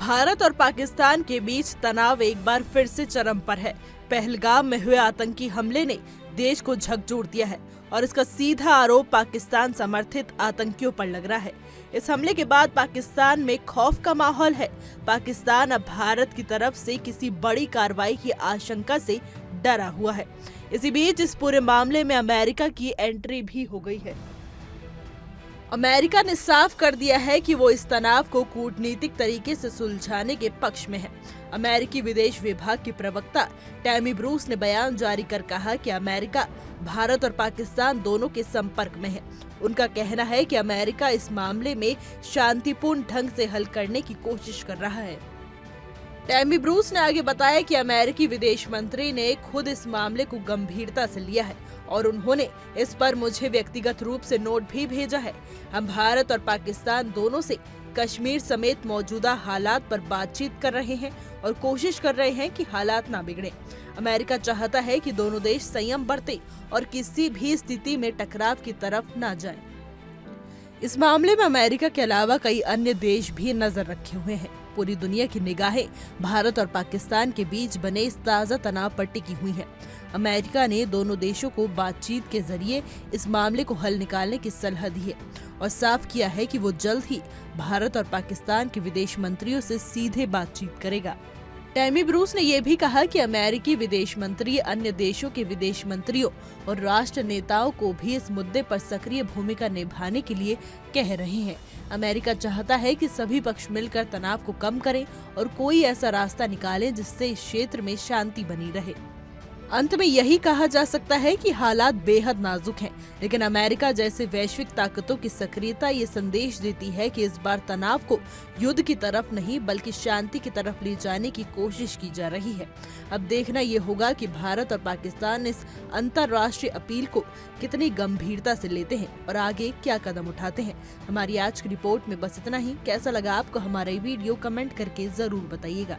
भारत और पाकिस्तान के बीच तनाव एक बार फिर से चरम पर है। पहलगाम में हुए आतंकी हमले ने देश को झकझोर दिया है और इसका सीधा आरोप पाकिस्तान समर्थित आतंकियों पर लग रहा है। इस हमले के बाद पाकिस्तान में खौफ का माहौल है। पाकिस्तान अब भारत की तरफ से किसी बड़ी कार्रवाई की आशंका से डरा हुआ है। इसी बीच इस पूरे मामले में अमेरिका की एंट्री भी हो गई है। अमेरिका ने साफ कर दिया है कि वो इस तनाव को कूटनीतिक तरीके से सुलझाने के पक्ष में है। अमेरिकी विदेश विभाग की प्रवक्ता टैमी ब्रूस ने बयान जारी कर कहा कि अमेरिका भारत और पाकिस्तान दोनों के संपर्क में है। उनका कहना है कि अमेरिका इस मामले में शांतिपूर्ण ढंग से हल करने की कोशिश कर रहा है। टैमी ब्रूस ने आगे बताया कि अमेरिकी विदेश मंत्री ने खुद इस मामले को गंभीरता से लिया है और उन्होंने इस पर मुझे व्यक्तिगत रूप से नोट भी भेजा है। हम भारत और पाकिस्तान दोनों से कश्मीर समेत मौजूदा हालात पर बातचीत कर रहे हैं और कोशिश कर रहे हैं कि हालात ना बिगड़े। अमेरिका चाहता है कि दोनों देश संयम बरतें और किसी भी स्थिति में टकराव की तरफ ना जाएं। इस मामले में अमेरिका के अलावा कई अन्य देश भी नजर रखे हुए हैं। पूरी दुनिया की निगाहें भारत और पाकिस्तान के बीच बने इस ताज़ा तनाव पर टिकी हुई हैं। अमेरिका ने दोनों देशों को बातचीत के जरिए इस मामले को हल निकालने की सलाह दी है और साफ किया है कि वो जल्द ही भारत और पाकिस्तान के विदेश मंत्रियों से सीधे बातचीत करेगा। टैमी ब्रूस ने यह भी कहा कि अमेरिकी विदेश मंत्री अन्य देशों के विदेश मंत्रियों और राष्ट्र नेताओं को भी इस मुद्दे पर सक्रिय भूमिका निभाने के लिए कह रहे हैं। अमेरिका चाहता है कि सभी पक्ष मिलकर तनाव को कम करें और कोई ऐसा रास्ता निकालें जिससे इस क्षेत्र में शांति बनी रहे। अंत में यही कहा जा सकता है कि हालात बेहद नाजुक हैं, लेकिन अमेरिका जैसे वैश्विक ताकतों की सक्रियता ये संदेश देती है कि इस बार तनाव को युद्ध की तरफ नहीं बल्कि शांति की तरफ ले जाने की कोशिश की जा रही है। अब देखना ये होगा कि भारत और पाकिस्तान इस अंतर्राष्ट्रीय अपील को कितनी गंभीरता से लेते हैं और आगे क्या कदम उठाते हैं। हमारी आज की रिपोर्ट में बस इतना ही। कैसा लगा आपको हमारा ये वीडियो कमेंट करके जरूर बताइएगा।